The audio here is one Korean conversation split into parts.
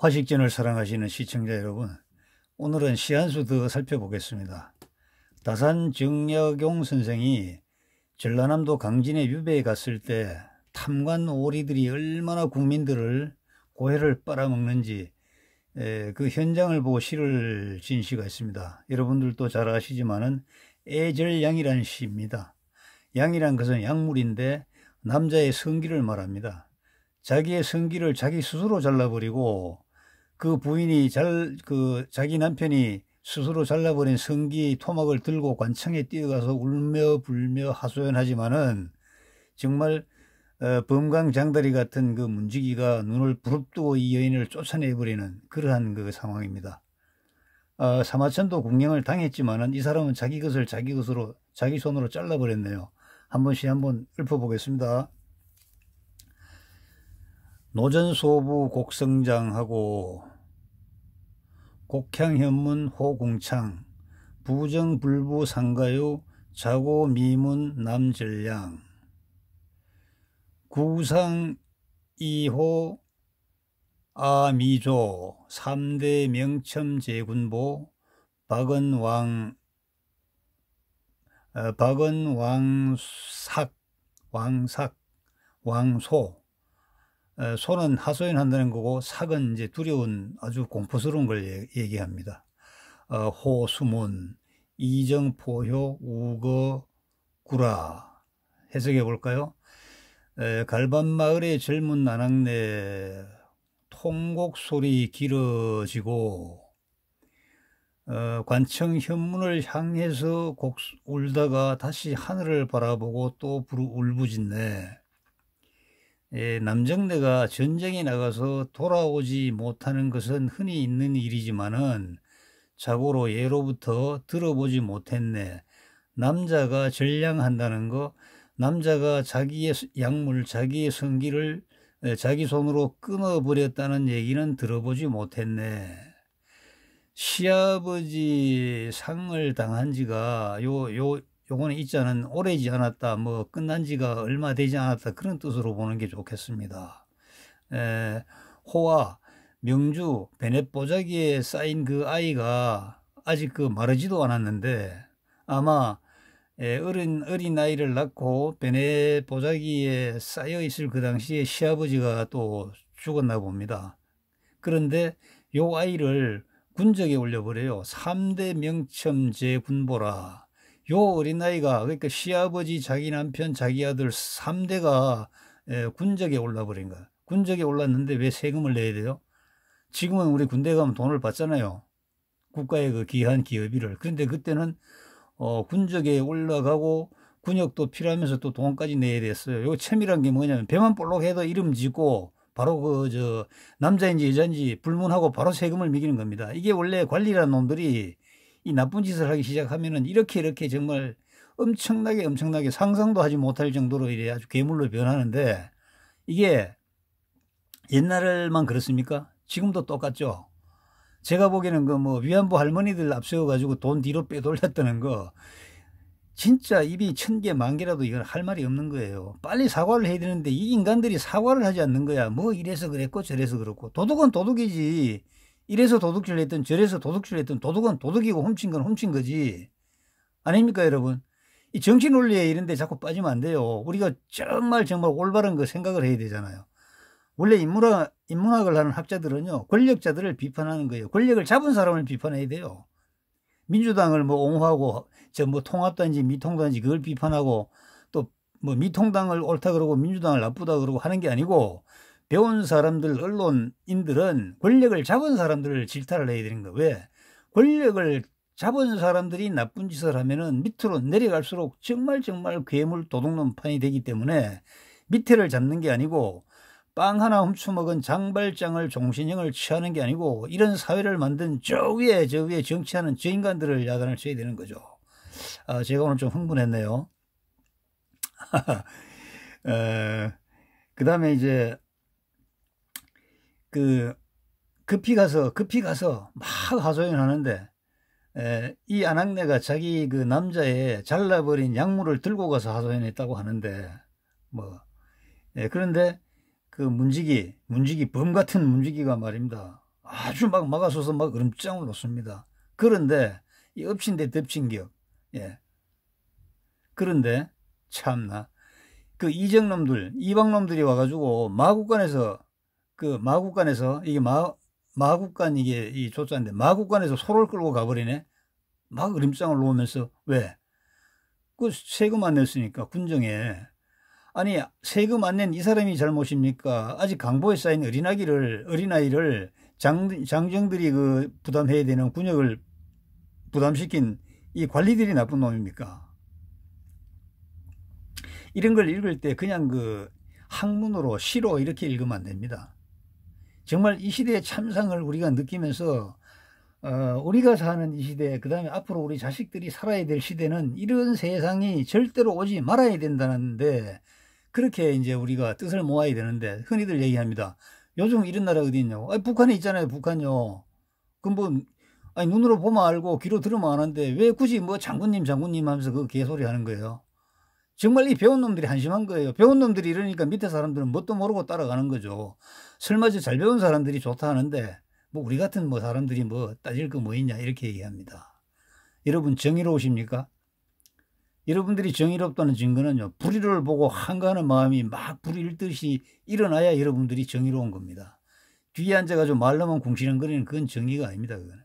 화식전을 사랑하시는 시청자 여러분, 오늘은 시 한 수 더 살펴보겠습니다. 다산 정약용 선생이 전라남도 강진의 유배에 갔을 때 탐관 오리들이 얼마나 국민들을 고해를 빨아먹는지 그 현장을 보고 시를 지은 시가 있습니다. 여러분들도 잘 아시지만은 애절양이라는 시입니다. 양이란 것은 약물인데 남자의 성기를 말합니다. 자기의 성기를 자기 스스로 잘라버리고 그 부인이 자기 남편이 스스로 잘라버린 성기 토막을 들고 관청에 뛰어가서 울며 불며 하소연하지만은 정말 범강장다리 같은 그 문지기가 눈을 부릅뜨고 이 여인을 쫓아내버리는 그러한 그 상황입니다. 사마천도 국령을 당했지만은 이 사람은 자기 것을 자기 손으로 잘라버렸네요. 한번 읊어보겠습니다. 노전소부 곡성장하고 곡향현문 호궁창 부정불부 상가유 자고미문 남전량 구상 2호 아미조 3대 명첨제군보 왕소 소는 하소연한다는 거고 삭은 이제 두려운 아주 공포스러운 걸 얘기합니다. 호수문 이정포효 우거구라 해석해 볼까요? 갈반마을의 젊은 나낙네 통곡소리 길어지고 관청 현문을 향해서 울다가 다시 하늘을 바라보고 또 울부짖네. 남정네가 전쟁에 나가서 돌아오지 못하는 것은 흔히 있는 일이지만은 자고로 예로부터 들어보지 못했네. 남자가 전량한다는 거, 남자가 자기의 약물, 자기의 성기를 자기 손으로 끊어버렸다는 얘기는 들어보지 못했네. 시아버지 상을 당한 지가 요거는 있자는 오래지 않았다, 뭐 끝난 지가 얼마 되지 않았다, 그런 뜻으로 보는 게 좋겠습니다. 호와 명주 베넷보자기에 쌓인 그 아이가 아직 그 마르지도 않았는데 아마 어린 아이를 낳고 베넷보자기에 쌓여 있을 그 당시에 시아버지가 또 죽었나 봅니다. 그런데 요 아이를 군적에 올려버려요. 3대 명첨제 군보라. 요 어린아이가, 그러니까 시아버지, 자기 남편, 자기 아들 3대가 군적에 올라버린 거야. 군적에 올랐는데 왜 세금을 내야 돼요? 지금은 우리 군대 가면 돈을 받잖아요. 국가의 그 귀한 기여비를. 그런데 그때는 군적에 올라가고 군역도 필요하면서 또 돈까지 내야 됐어요. 요 챔이란 게 뭐냐면 배만 볼록해도 이름 짓고 바로 남자인지 여자인지 불문하고 바로 세금을 매기는 겁니다. 이게 원래 관리라는 놈들이 이 나쁜 짓을 하기 시작하면은 이렇게 정말 엄청나게 상상도 하지 못할 정도로 이래 아주 괴물로 변하는데, 이게 옛날만 그렇습니까? 지금도 똑같죠. 제가 보기에는 위안부 할머니들 앞세워 가지고 돈 뒤로 빼돌렸다는 거, 진짜 입이 1000개 10,000개라도 이건 할 말이 없는 거예요. 빨리 사과를 해야 되는데 이 인간들이 사과를 하지 않는 거야. 뭐 이래서 그랬고 저래서 그렇고. 도둑은 도둑이지. 이래서 도둑질 했든 저래서 도둑질 했든 도둑은 도둑이고 훔친 건 훔친 거지. 아닙니까 여러분? 이 정치 논리에 이런 데 자꾸 빠지면 안 돼요. 우리가 정말 올바른 거 생각을 해야 되잖아요. 원래 인문학을 하는 학자들은요, 권력자들을 비판하는 거예요. 권력을 잡은 사람을 비판해야 돼요. 민주당을 옹호하고 통합단지 미통단지 그걸 비판하고 또 미통당을 옳다 그러고 민주당을 나쁘다 그러고 하는 게 아니고, 배운 사람들, 언론인들은 권력을 잡은 사람들을 질타를 해야 되는 거예요. 왜? 권력을 잡은 사람들이 나쁜 짓을 하면은 밑으로 내려갈수록 정말 괴물 도둑놈 판이 되기 때문에 밑에를 잡는 게 아니고, 빵 하나 훔쳐먹은 장발장을 종신형을 취하는 게 아니고, 이런 사회를 만든 저 위에 정치하는 저 인간들을 야단을 쳐야 되는 거죠. 제가 오늘 좀 흥분했네요. 그 다음에 이제 급히 가서 막 하소연하는데, 이 아낙네가 자기 그 남자의 잘라버린 약물을 들고 가서 하소연했다고 하는데, 그런데 그 문지기 범 같은 문지기가 말입니다. 아주 막 막아서서 막 으름장을 놓습니다. 그런데 이 엎친 데 덮친 격. 예. 그런데 참나 그 이적놈들, 이방놈들이 와가지고 마국간에서 이게 마국간 이게 이 조자인데 마국간에서 소를 끌고 가버리네. 막 으림장을 놓으면서 왜? 그 세금 안 냈으니까 군정에. 아니 세금 안 낸 이 사람이 잘못입니까? 아직 강보에 쌓인 어린아이를 장정들이 그 부담해야 되는 군역을 부담시킨 이 관리들이 나쁜 놈입니까? 이런 걸 읽을 때 그냥 그 학문으로 시로 이렇게 읽으면 안 됩니다. 정말 이 시대의 참상을 우리가 느끼면서 우리가 사는 이 시대, 그 다음에 앞으로 우리 자식들이 살아야 될 시대는 이런 세상이 절대로 오지 말아야 된다는데, 그렇게 이제 우리가 뜻을 모아야 되는데, 흔히들 얘기합니다. 요즘 이런 나라 어디 있냐고. 아니, 북한에 있잖아요, 북한요. 그럼 뭐, 아니, 눈으로 보면 알고, 귀로 들으면 아는데, 왜 굳이 뭐 장군님 하면서 그 개소리 하는 거예요? 정말 이 배운 놈들이 한심한 거예요. 배운 놈들이 이러니까 밑에 사람들은 뭣도 모르고 따라가는 거죠. 설마 잘 배운 사람들이 좋다 하는데, 뭐 우리 같은 뭐 사람들이 뭐 따질 거 뭐 있냐 이렇게 얘기합니다. 여러분 정의로우십니까? 여러분들이 정의롭다는 증거는요, 불의를 보고 한가하는 마음이 막 불일듯이 일어나야 여러분들이 정의로운 겁니다. 뒤에 앉아가지고 말로만 궁시렁거리는 그건 정의가 아닙니다. 그거는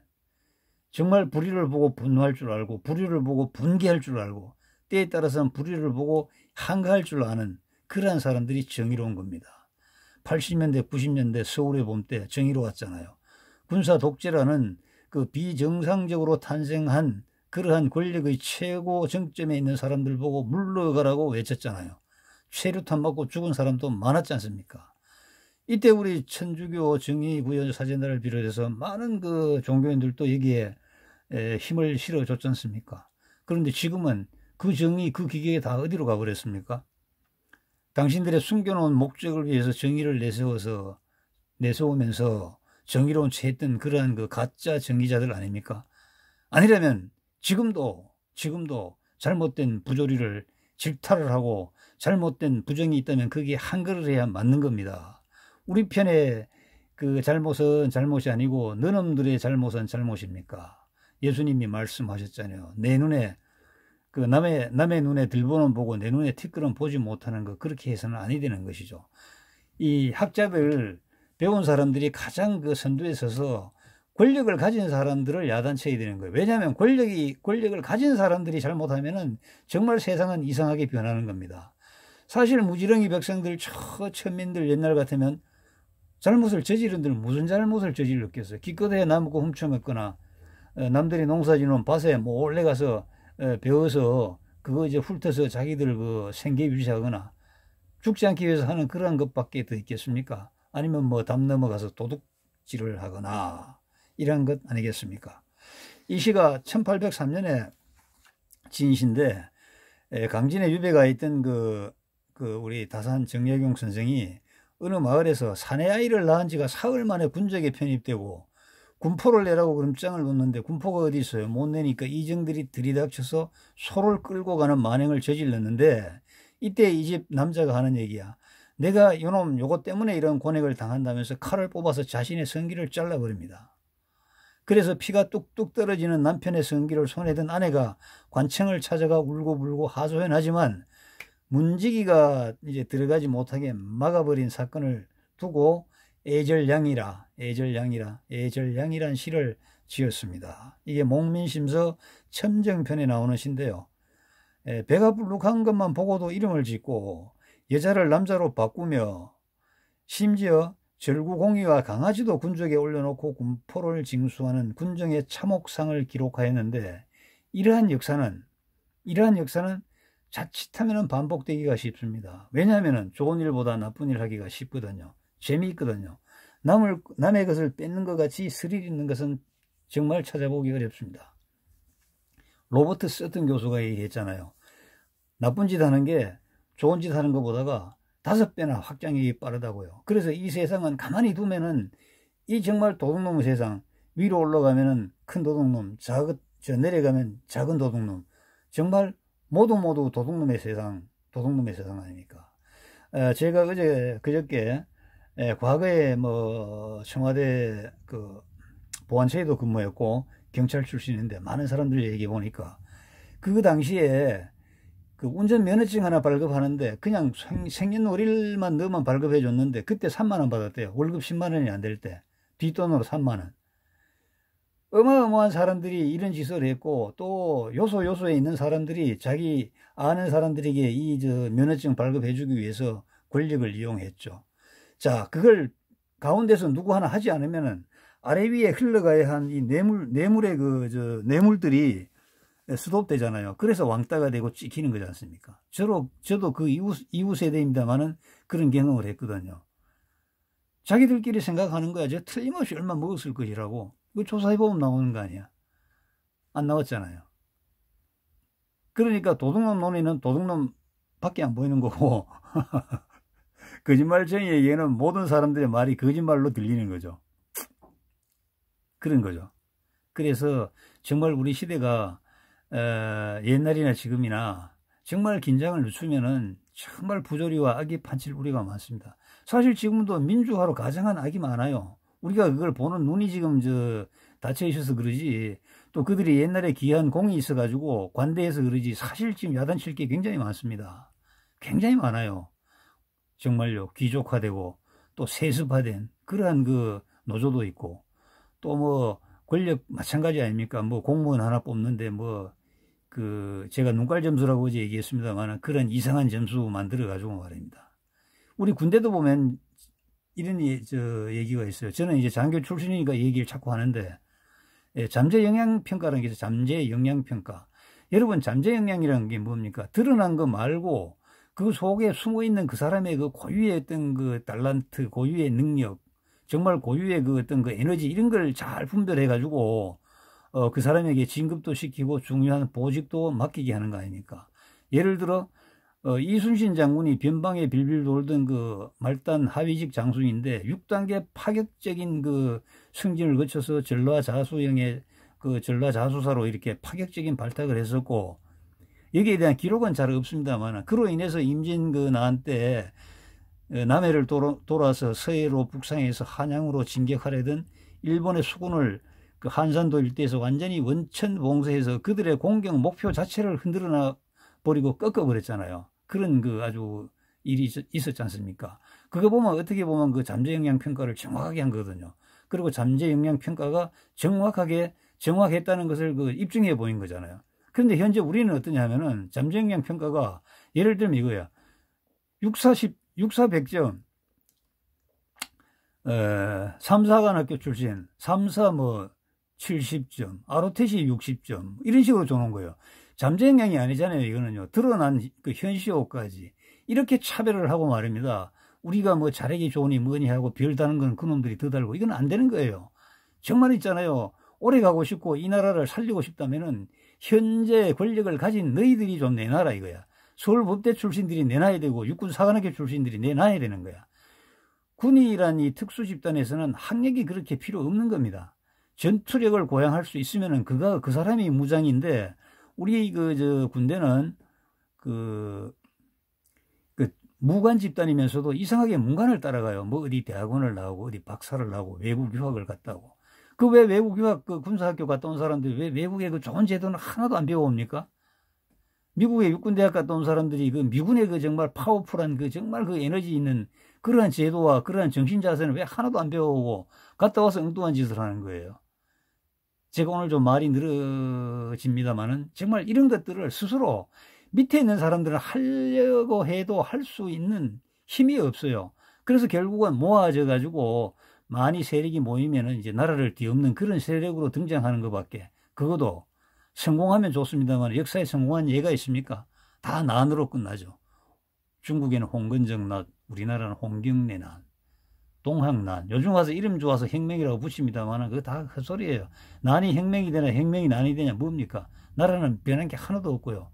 정말 불의를 보고 분노할 줄 알고, 불의를 보고 분개할 줄 알고, 때에 따라서는 불의를 보고 한가할 줄 아는 그러한 사람들이 정의로운 겁니다. 80년대 90년대 서울의 봄 때 정의로웠잖아요. 군사 독재라는 그 비정상적으로 탄생한 그러한 권력의 최고 정점에 있는 사람들 보고 물러가라고 외쳤잖아요. 최루탄 맞고 죽은 사람도 많았지 않습니까? 이때 우리 천주교 정의구현 사제단을 비롯해서 많은 그 종교인들도 여기에 힘을 실어줬지 않습니까? 그런데 지금은 그 정의, 그 기계가 다 어디로 가버렸습니까? 당신들의 숨겨놓은 목적을 위해서 정의를 내세우면서 정의로운 채 했던 그러한 그 가짜 정의자들 아닙니까? 아니라면 지금도 잘못된 부조리를 질타를 하고 잘못된 부정이 있다면 그게 한글을 해야 맞는 겁니다. 우리 편의 그 잘못은 잘못이 아니고 너놈들의 잘못은 잘못입니까? 예수님이 말씀하셨잖아요. 내 눈에 그 남의 눈에 들보는 보고 내 눈에 티끌은 보지 못하는 거, 그렇게 해서는 아니 되는 것이죠. 이 학자들, 배운 사람들이 가장 그 선두에 서서 권력을 가진 사람들을 야단쳐야 되는 거예요. 왜냐하면 권력을 가진 사람들이 잘못하면은 정말 세상은 이상하게 변하는 겁니다. 사실 무지렁이 백성들, 천민들 옛날 같으면 잘못을 저지른 데는 무슨 잘못을 저질렀겠어요. 기껏해야 나무고 훔쳐먹거나 남들이 농사지는 밭에 뭐 올라가서 배워서 그거 이제 훑어서 자기들 그 생계 유지하거나 죽지 않기 위해서 하는 그런 것밖에 더 있겠습니까? 아니면 뭐 담 넘어가서 도둑질을 하거나 이런 것 아니겠습니까? 이 시가 1803년에 진 시인데, 강진에 유배가 있던 그 우리 다산 정약용 선생이 어느 마을에서 사내 아이를 낳은 지가 사흘 만에 군적에 편입되고 군포를 내라고 그림장을 놓는데 군포가 어디 있어요? 못 내니까 이정들이 들이닥쳐서 소를 끌고 가는 만행을 저질렀는데, 이때 이 집 남자가 하는 얘기야. 내가 요놈 요거 때문에 이런 고뇌를 당한다면서 칼을 뽑아서 자신의 성기를 잘라버립니다. 그래서 피가 뚝뚝 떨어지는 남편의 성기를 손에 든 아내가 관청을 찾아가 울고불고 하소연하지만 문지기가 이제 들어가지 못하게 막아버린 사건을 두고 애절양이란 시를 지었습니다. 이게 목민심서 첨정편에 나오는 시인데요. 배가 불룩한 것만 보고도 이름을 짓고 여자를 남자로 바꾸며 심지어 절구공이와 강아지도 군적에 올려놓고 군포를 징수하는 군정의 참혹상을 기록하였는데, 이러한 역사는 자칫하면 반복되기가 쉽습니다. 왜냐하면 좋은 일보다 나쁜 일 하기가 쉽거든요. 재미있거든요. 남의 것을 뺏는 것 같이 스릴 있는 것은 정말 찾아보기 어렵습니다. 로버트 서튼 교수가 얘기했잖아요. 나쁜 짓 하는 게 좋은 짓 하는 것보다가 5배나 확장력이 빠르다고요. 그래서 이 세상은 가만히 두면은 이 정말 도둑놈의 세상, 위로 올라가면은 큰 도둑놈, 내려가면 작은 도둑놈, 정말 모두 도둑놈의 세상 아닙니까? 제가 그저께 과거에 뭐 청와대 그 보안처에도 근무했고 경찰 출신인데 많은 사람들 얘기 보니까 그 당시에 그 운전면허증 하나 발급하는데 그냥 생년월일만 넣으면 발급해 줬는데 그때 3만 원 받았대요. 월급 10만 원이 안 될 때 뒷돈으로 3만 원. 어마어마한 사람들이 이런 짓을 했고 또 요소에 있는 사람들이 자기 아는 사람들에게 이 면허증 발급해 주기 위해서 권력을 이용했죠. 자, 그걸 가운데서 누구 하나 하지 않으면은 아래 위에 흘러가야 한 이 뇌물의 뇌물들이 스톱되잖아요. 그래서 왕따가 되고 찍히는 거지 않습니까? 저도 그 이후 세대입니다만은 그런 경험을 했거든요. 자기들끼리 생각하는 거야. 저 틀림없이 얼마 먹었을 것이라고. 그 조사해보면 나오는 거 아니야. 안 나왔잖아요. 그러니까 도둑놈 논의는 도둑놈 밖에 안 보이는 거고 거짓말쟁이에게는 모든 사람들의 말이 거짓말로 들리는 거죠. 그런 거죠. 그래서 정말 우리 시대가 옛날이나 지금이나 정말 긴장을 늦추면은 정말 부조리와 악이 판칠 우리가 많습니다. 사실 지금도 민주화로 가장한 악이 많아요. 우리가 그걸 보는 눈이 지금 닫혀 있어서 그러지, 또 그들이 옛날에 귀한 공이 있어가지고 관대해서 그러지, 사실 지금 야단칠 게 굉장히 많습니다. 굉장히 많아요. 정말요. 귀족화되고 또 세습화된 그러한 그 노조도 있고, 또 뭐 권력 마찬가지 아닙니까? 뭐 공무원 하나 뽑는데 제가 눈깔 점수라고 어제 얘기했습니다만 그런 이상한 점수 만들어가지고 말입니다. 우리 군대도 보면 이런 얘기가 있어요. 저는 이제 장교 출신이니까 얘기를 자꾸 하는데, 잠재 영향 평가라는 게 있어요. 잠재 영향 평가. 여러분, 잠재 영향이라는 게 뭡니까? 드러난 거 말고 그 속에 숨어 있는 그 사람의 그 고유의 어떤 그 달란트, 고유의 능력, 정말 고유의 그 어떤 그 에너지, 이런 걸 잘 분별해 가지고 그 사람에게 진급도 시키고 중요한 보직도 맡기게 하는 거 아닙니까? 예를 들어 이순신 장군이 변방에 빌빌 돌던 그 말단 하위직 장수인데 6단계 파격적인 그 승진을 거쳐서 전라자수형의 그 전라자수사로 이렇게 파격적인 발탁을 했었고, 여기에 대한 기록은 잘 없습니다만 그로 인해서 임진왜란 때 남해를 돌아서 서해로 북상해서 한양으로 진격하려던 일본의 수군을 그 한산도 일대에서 완전히 원천봉쇄해서 그들의 공격 목표 자체를 흔들어 버리고 꺾어버렸잖아요. 그런 그 아주 일이 있었지 않습니까? 그거 보면 어떻게 보면 그 잠재 영향 평가를 정확하게 한 거거든요. 그리고 잠재 영향 평가가 정확했다는 것을 그 입증해 보인 거잖아요. 그런데 현재 우리는 어떠냐 하면은 잠재 영향 평가가 예를 들면 이거야. 육사 100점, 3사관학교 출신, 3사 70점, 아로테시 60점, 이런 식으로 줘놓은 거예요. 잠재 영향이 아니잖아요. 이거는요. 드러난 그 현시호까지 이렇게 차별을 하고 말입니다. 우리가 뭐 잘하기 좋으니 뭐니 하고 별 다는 건 그놈들이 더 달고, 이건 안 되는 거예요. 정말 있잖아요. 오래 가고 싶고 이 나라를 살리고 싶다면은 현재 권력을 가진 너희들이 좀 내놔라 이거야. 서울법대 출신들이 내놔야 되고 육군사관학교 출신들이 내놔야 되는 거야. 군이란 이 특수집단에서는 학력이 그렇게 필요 없는 겁니다. 전투력을 고양할 수 있으면은 그 사람이 무장인데, 우리 군대는 무관 집단이면서도 이상하게 문관을 따라가요. 뭐 어디 대학원을 나오고 어디 박사를 나오고 외국 유학을 갔다 오고. 그 왜 외국 유학 그 군사학교 갔다 온 사람들이 왜 외국의 그 좋은 제도는 하나도 안 배워옵니까? 미국의 육군대학 갔다 온 사람들이 그 미군의 그 정말 파워풀한 그 정말 그 에너지 있는 그러한 제도와 그러한 정신 자세는 왜 하나도 안 배워오고 갔다 와서 엉뚱한 짓을 하는 거예요. 제가 오늘 좀 말이 늘어집니다만은 정말 이런 것들을 스스로 밑에 있는 사람들은 하려고 해도 할 수 있는 힘이 없어요. 그래서 결국은 모아져 가지고 많이 세력이 모이면은 이제 나라를 뒤엎는 그런 세력으로 등장하는 것밖에, 그것도 성공하면 좋습니다만 역사에 성공한 예가 있습니까? 다 난으로 끝나죠. 중국에는 홍건적 난, 우리나라는 홍경래 난, 동학난, 요즘 와서 이름 좋아서 혁명이라고 붙입니다만 그거 다 헛소리예요. 난이 혁명이 되나 혁명이 난이 되냐 뭡니까? 나라는 변한 게 하나도 없고요.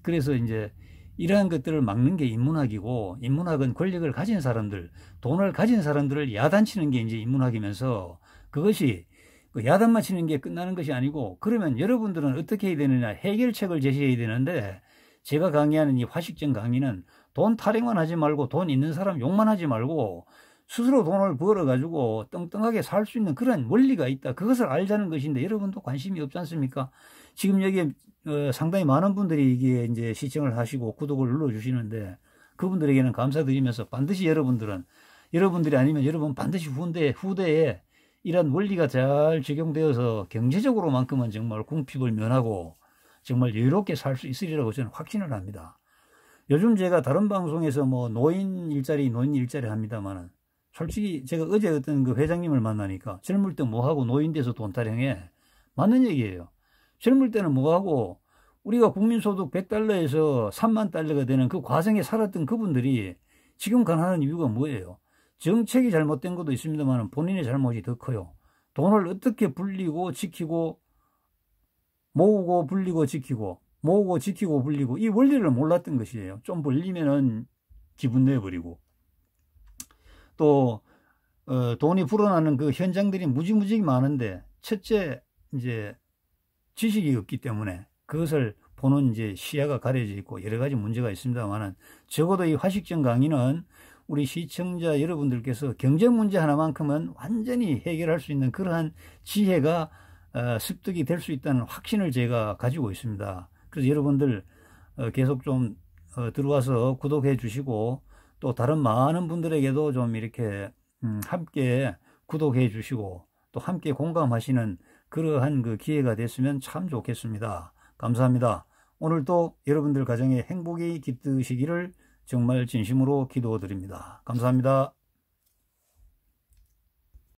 그래서 이제 이러한 것들을 막는 게 인문학이고, 인문학은 권력을 가진 사람들, 돈을 가진 사람들을 야단치는 게 이제 인문학이면서, 그것이 야단만 치는 게 끝나는 것이 아니고, 그러면 여러분들은 어떻게 해야 되느냐, 해결책을 제시해야 되는데, 제가 강의하는 이 화식적 강의는 돈 타령만 하지 말고 돈 있는 사람 욕만 하지 말고 스스로 돈을 벌어가지고 떵떵하게 살 수 있는 그런 원리가 있다. 그것을 알자는 것인데 여러분도 관심이 없지 않습니까? 지금 여기 상당히 많은 분들이 이게 이제 시청을 하시고 구독을 눌러주시는데 그분들에게는 감사드리면서 반드시 여러분들이 아니면 여러분 반드시 후대에 이런 원리가 잘 적용되어서 경제적으로만큼은 정말 궁핍을 면하고 정말 여유롭게 살 수 있으리라고 저는 확신을 합니다. 요즘 제가 다른 방송에서 뭐 노인 일자리 합니다만은 솔직히 제가 어제 어떤 그 회장님을 만나니까 젊을 때 뭐하고 노인 돼서 돈 타령해. 맞는 얘기예요. 젊을 때는 뭐하고 우리가 국민소득 100달러에서 3만 달러가 되는 그 과정에 살았던 그분들이 지금 가난한 이유가 뭐예요? 정책이 잘못된 것도 있습니다만 본인의 잘못이 더 커요. 돈을 어떻게 불리고 지키고 모으고 불리고 지키고 모으고 지키고 불리고 이 원리를 몰랐던 것이에요. 좀 벌리면은 기분 내버리고 또 돈이 불어나는 그 현장들이 무지무지 많은데 첫째 이제 지식이 없기 때문에 그것을 보는 이제 시야가 가려져 있고 여러 가지 문제가 있습니다만은 적어도 이 화식정 강의는 우리 시청자 여러분들께서 경제 문제 하나만큼은 완전히 해결할 수 있는 그러한 지혜가 습득이 될 수 있다는 확신을 제가 가지고 있습니다. 그래서 여러분들 계속 좀 들어와서 구독해 주시고 또 다른 많은 분들에게도 좀 이렇게 함께 구독해 주시고 또 함께 공감하시는 그러한 그 기회가 됐으면 참 좋겠습니다. 감사합니다. 오늘도 여러분들 가정에 행복이 깃드시기를 정말 진심으로 기도드립니다. 감사합니다.